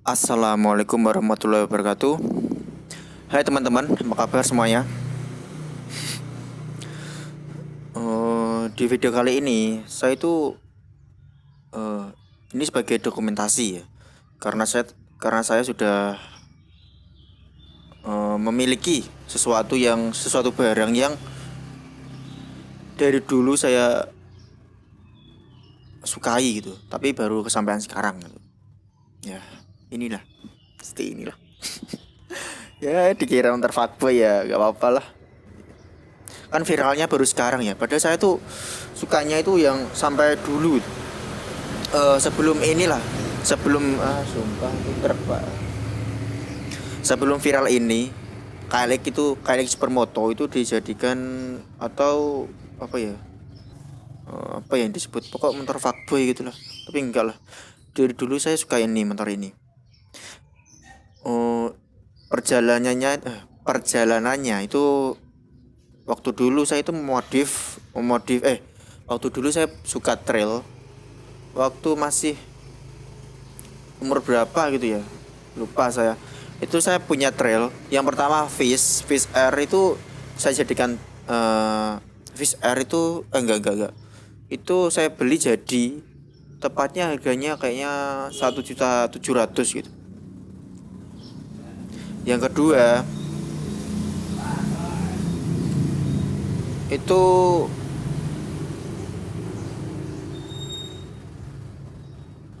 Assalamualaikum warahmatullahi wabarakatuh. Hai teman-teman, apa kabar semuanya? Di video kali ini saya itu eh, ini sebagai dokumentasi ya, karena saya sudah memiliki sesuatu barang yang dari dulu saya sukai gitu, tapi baru kesampaian sekarang gitu. Ya, inilah, pasti inilah. Ya dikira ntar fuckboy ya, gak apa-apa lah. Kan viralnya baru sekarang ya. Padahal saya tuh sukanya itu yang sampai dulu. Sebelum inilah, sumpah itu truk pak. Sebelum viral ini, Kylex Supermoto itu dijadikan atau apa ya? Apa yang disebut pokok motor fuckboy gitu lah. Tapi enggak lah. Dari dulu saya suka ini motor ini. Oh, perjalanannya itu waktu dulu saya itu waktu dulu saya suka trail waktu masih umur berapa gitu ya, lupa saya. Itu saya punya trail yang pertama Fish Air itu saya jadikan Fish Air itu enggak itu saya beli jadi tepatnya harganya kayaknya 1.700.000 gitu. Yang kedua itu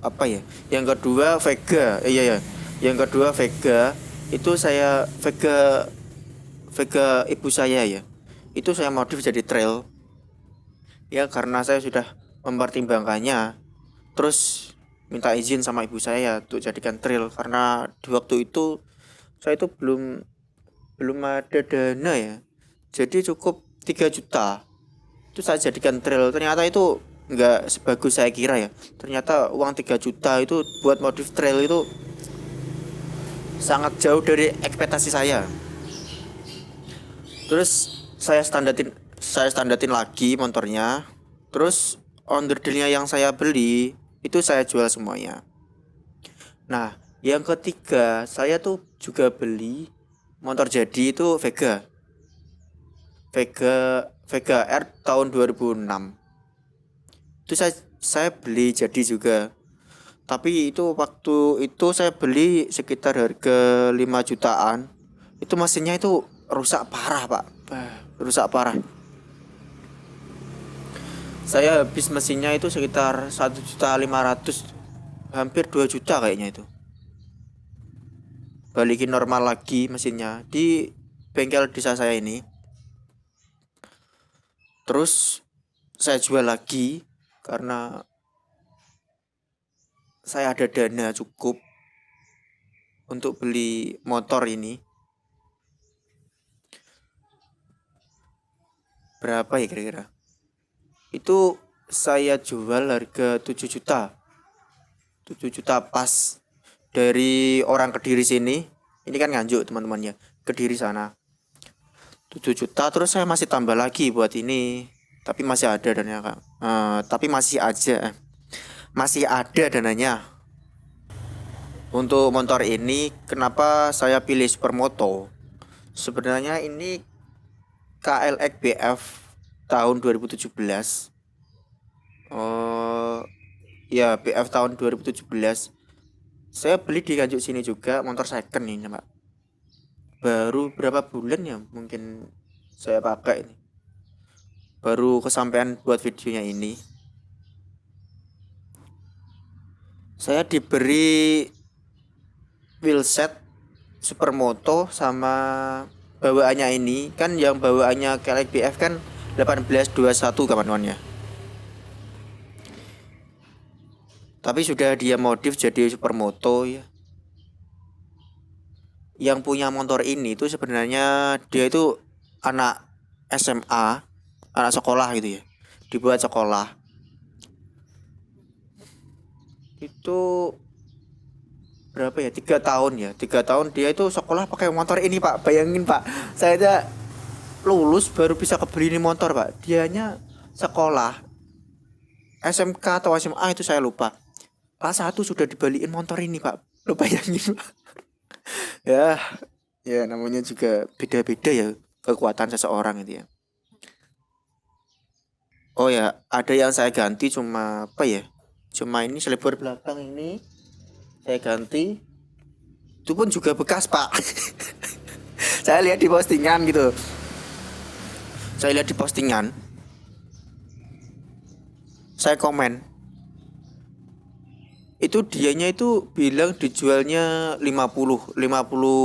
apa ya, yang kedua Vega, iya ya, yang kedua Vega itu saya Vega ibu saya ya, itu saya modif jadi trail ya karena saya sudah mempertimbangkannya, terus minta izin sama ibu saya untuk jadikan trail karena di waktu itu saya itu belum belum ada dana ya, jadi cukup 3 juta itu saya jadikan trail. Ternyata itu nggak sebagus saya kira ya, ternyata uang 3 juta itu buat modif trail itu sangat jauh dari ekspektasi saya. Terus saya standartin lagi motornya, terus onderdilnya yang saya beli itu saya jual semuanya. Nah yang ketiga saya tuh juga beli motor jadi itu Vega R tahun 2006. Itu saya beli jadi juga. Tapi itu waktu itu saya beli sekitar harga 5 jutaan. Itu mesinnya itu rusak parah, Pak. Rusak parah. Saya habis mesinnya itu sekitar 1.500.000, hampir 2 juta kayaknya itu. Balikin normal lagi mesinnya di bengkel desa saya ini. Terus saya jual lagi karena saya ada dana cukup untuk beli motor ini. Berapa ya kira-kira? Itu saya jual harga 7 juta. 7 juta pas dari orang Kediri sini. Ini kan Nganjuk teman-temannya, Kediri sana. 7 juta terus saya masih tambah lagi buat ini. Tapi masih ada dananya, Kak. Tapi masih ada dananya. Untuk motor ini kenapa saya pilih Supermoto? Sebenarnya ini KLX BF tahun 2017. Oh ya, BF tahun 2017. Saya beli di Nganjuk sini juga, motor second ini, Pak. Baru berapa bulan ya mungkin saya pakai ini. Baru kesampaian buat videonya ini. Saya diberi wheelset Supermoto sama bawaannya ini. Kan yang bawaannya KLX BF kan 1821 kawan-kawannya. Tapi sudah dia modif jadi Supermoto ya. Yang punya motor ini itu sebenarnya dia itu anak SMA, anak sekolah gitu ya. Dibuat sekolah. Itu berapa ya? 3 tahun ya. 3 tahun dia itu sekolah pakai motor ini, Pak. Bayangin, Pak. Saya aja lulus baru bisa kebeli ini motor, Pak. Dianya sekolah SMK atau SMA itu saya lupa. Kelas 1 sudah dibeliin motor ini, Pak. Lu bayangin Pak. Ya, ya namanya juga beda-beda ya kekuatan seseorang itu ya. Oh ya, ada yang saya ganti cuma apa ya? Cuma ini selebar belakang ini saya ganti. Itu pun juga bekas Pak. Saya lihat di postingan gitu. Saya lihat di postingan. Saya komen. Itu dianya itu bilang dijualnya 50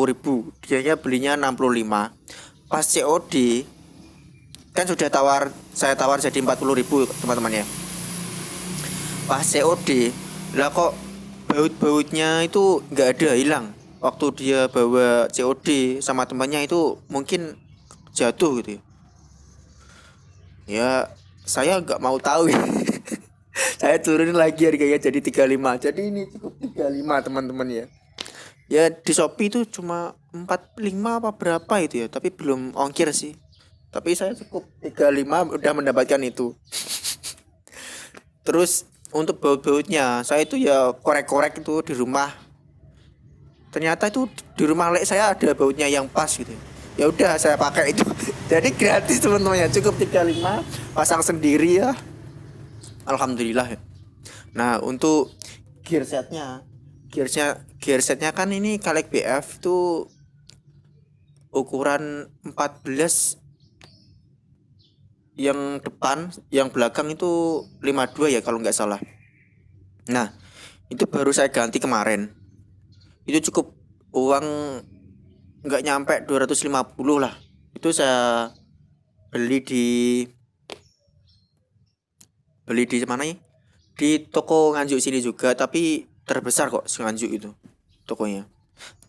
ribu, dianya belinya 65. Pas COD kan sudah saya tawar jadi 40 ribu teman-teman ya. Pas COD lah kok baut-bautnya itu nggak ada, hilang. Waktu dia bawa COD sama temannya itu mungkin jatuh gitu ya. Ya saya nggak mau tahu. Saya turunin lagi harganya jadi 35. Jadi ini cukup 35 teman-teman ya. Ya di Shopee itu cuma 45 apa berapa itu ya, tapi belum ongkir sih. Tapi saya cukup 35 udah mendapatkan itu. Terus untuk baut-bautnya, saya itu ya korek-korek itu di rumah. Ternyata itu di rumah lek saya ada bautnya yang pas gitu. Ya udah saya pakai itu. Jadi gratis teman-teman ya, cukup 35, pasang sendiri ya. Alhamdulillah ya. Nah untuk gear setnya kan ini Kalek BF tuh ukuran 14, yang depan, yang belakang itu 52 ya kalau nggak salah. Nah itu baru saya ganti kemarin. Itu cukup uang nggak nyampe 250 lah. Itu saya beli di mana ya? Di toko Nganjuk sini juga, tapi terbesar kok Nganjuk itu tokonya.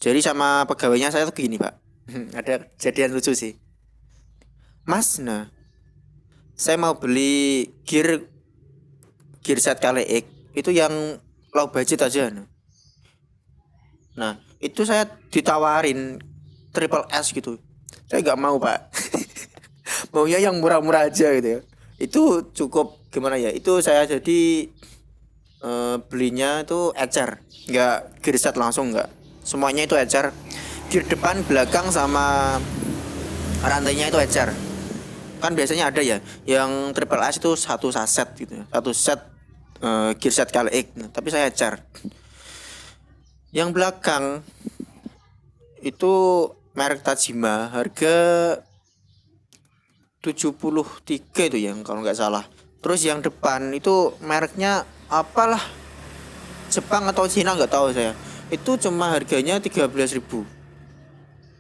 Jadi sama pegawainya saya tuh gini Pak. Ada kejadian lucu sih. Mas, nah saya mau beli gear set kali X itu yang low budget aja. Nah itu saya ditawarin triple S gitu. Saya nggak mau Pak. Maunya yang murah-murah aja gitu ya. Itu cukup gimana ya? Itu saya jadi belinya itu ecer, nggak gear set langsung, nggak semuanya itu ecer. Gear depan, belakang sama rantainya itu ecer. Kan biasanya ada ya yang triple S itu satu saset gitu ya, satu set gear set kali X. Nah, tapi saya ecer. Yang belakang itu merek Tajima, harga 73 itu yang kalau nggak salah. Terus yang depan itu mereknya apalah, Jepang atau Cina nggak tahu saya. Itu cuma harganya 13.000.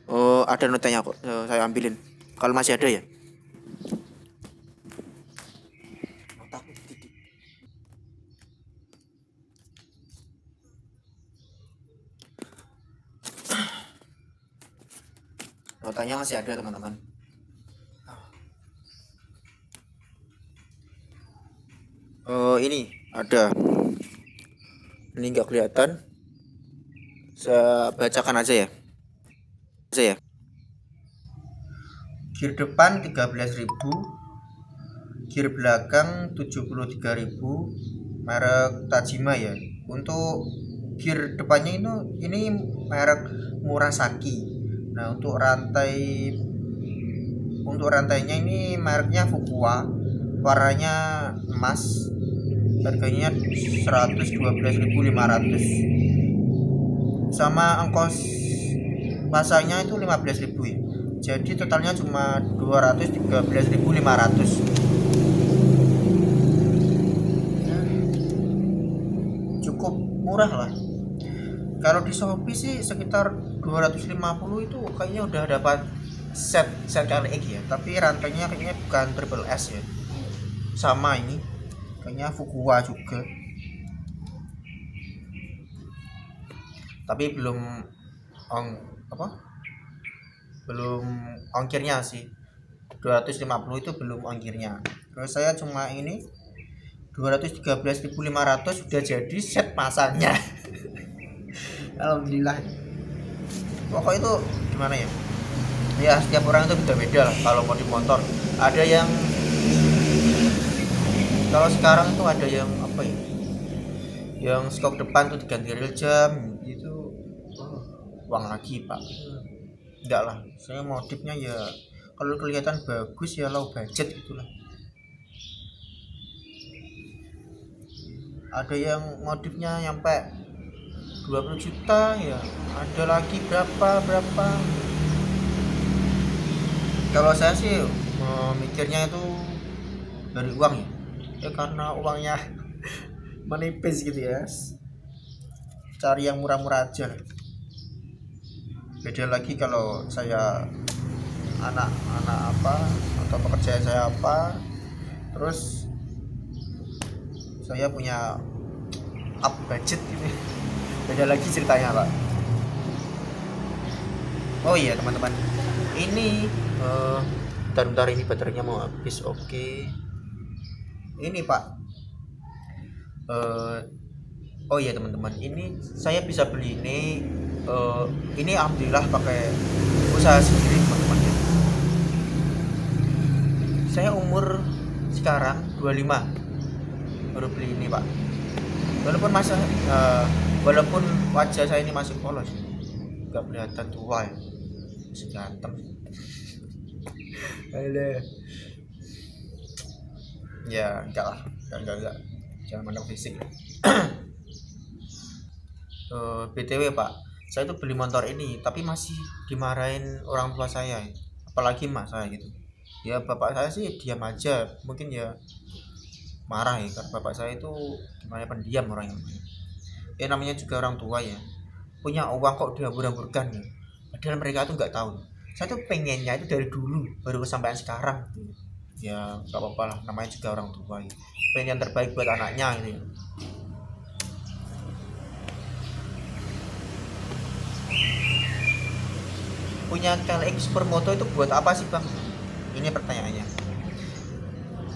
Oh ada notanya kok, saya ambilin kalau masih ada ya. Notanya masih ada teman-teman. Oh ini ada. Ini nggak kelihatan. Saya bacakan aja ya. Gear depan 13.000, gear belakang 73.000, merek Tajima ya. Untuk gear depannya ini merek Murasaki. Nah untuk rantainya ini mereknya Fukuwa, warnanya emas, harganya 112.500, sama ongkos pasangnya itu 15.000 ya. Jadi totalnya cuma 213.500. Cukup murah lah. Kalau di Shopee sih sekitar 250 itu kayaknya udah dapat set kali X ya. Tapi rantainya kayaknya bukan triple S ya. Sama ini kayaknya Fukuwa juga. Tapi belum belum ongkirnya sih. 250 itu belum ongkirnya. Terus saya cuma ini 213.500 sudah jadi set pasangnya. Alhamdulillah. Pokok itu gimana ya? Ya setiap orang itu beda-beda lah kalau mau di motor. Ada yang kalau sekarang tuh ada yang apa ya? Yang skok depan tuh diganti real jam, itu uang lagi pak. Enggak lah, saya modifnya ya kalau kelihatan bagus ya low budget gitulah. Ada yang modifnya nyampe 20 juta ya, ada lagi berapa. Kalau saya sih mikirnya itu dari uang ya, ya karena uangnya menipis gitu ya, cari yang murah-murah aja. Beda lagi kalau saya anak-anak apa atau pekerjaan saya apa, terus saya punya up budget gitu, beda lagi ceritanya pak. Oh iya teman-teman, ini bentar ini baterainya mau habis. Oke, ini pak, oh iya teman-teman, ini saya bisa beli ini alhamdulillah pakai usaha sendiri teman-teman ya. Saya umur sekarang 25 baru beli ini pak, walaupun wajah saya ini masih polos, nggak kelihatan tua ya, masih ganteng. Ya enggak lah, enggak, jangan mandang fisik. BTW pak, saya tuh beli motor ini tapi masih dimarahin orang tua saya, apalagi emak saya gitu. Ya bapak saya sih diam aja, mungkin ya marah ya karena bapak saya itu gimana, pendiam orangnya. Ya namanya juga orang tua ya, punya uang kok dihambur-hamburkan ya. Padahal mereka tuh nggak tahu. Saya tuh pengennya itu dari dulu, baru kesampaian sekarang. Ya nggak apa-apa lah, namanya juga orang tua ya. Pengen yang terbaik buat anaknya ini. Punya KLX Supermoto itu buat apa sih bang? Ini pertanyaannya.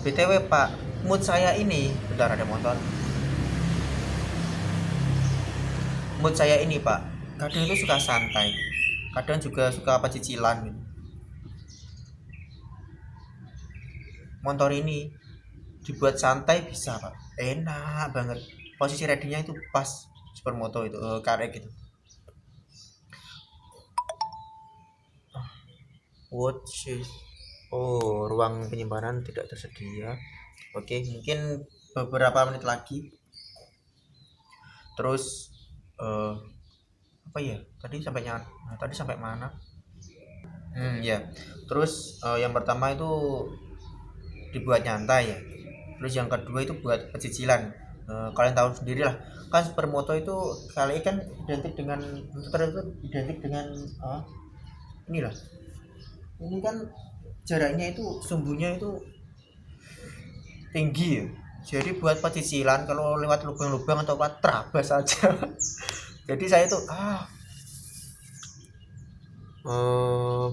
BTW pak, mood saya ini, bentar ada motor. Mood saya ini pak, kadang itu suka santai, kadang juga suka apa cicilan gitu. Motor ini dibuat santai bisa pak, enak banget. Posisi ridingnya itu pas, Supermoto itu karek gitu. Watch. Oh, ruang penyimpanan tidak tersedia. Oke, mungkin beberapa menit lagi. Terus apa ya? Tadi sampai mana? Ya. Terus yang pertama itu dibuat nyantai ya. Terus yang kedua itu buat pecicilan. Kalian tahu sendiri lah. Kan Supermoto itu kali kan identik dengan inilah. Ini kan jaraknya itu sumbunya itu tinggi ya. Jadi buat pecicilan kalau lewat lubang-lubang atau lewat terabas saja. Jadi saya itu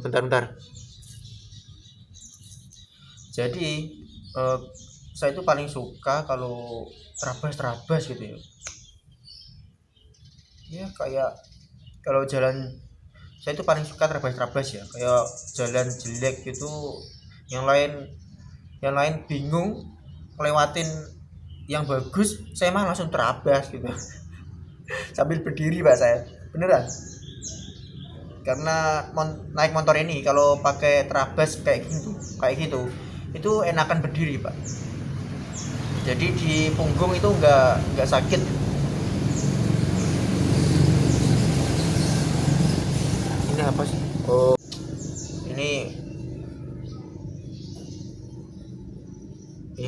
bentar. Jadi saya itu paling suka kalau terabas gitu ya. Ya kayak kalau jalan, saya itu paling suka terabas ya. Kayak jalan jelek gitu, yang lain bingung lewatin yang bagus, saya mah langsung terabas gitu. Sambil berdiri pak saya, beneran. Karena naik motor ini kalau pakai terabas kayak gitu itu enakan berdiri pak. Jadi di punggung itu nggak sakit. Ini apa sih? Oh, ini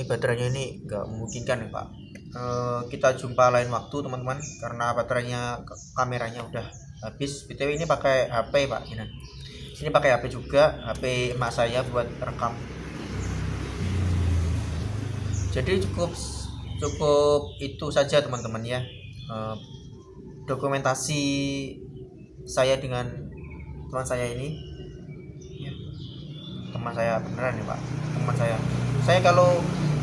baterainya ini nggak memungkinkan ya pak. Kita jumpa lain waktu teman-teman, karena baterainya, kameranya udah habis. BTW ini pakai HP pak, ini pakai HP juga, HP emak saya buat rekam. Jadi cukup itu saja teman-teman ya, dokumentasi saya dengan teman saya ini ya. Teman saya beneran ya pak, teman saya kalau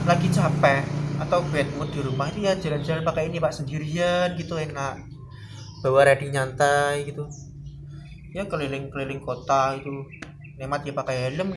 lagi capek atau bad mood di rumah itu ya jalan-jalan pakai ini pak, sendirian gitu, enak, bawa riding nyantai gitu ya, keliling kota itu, nikmat ya pakai helm.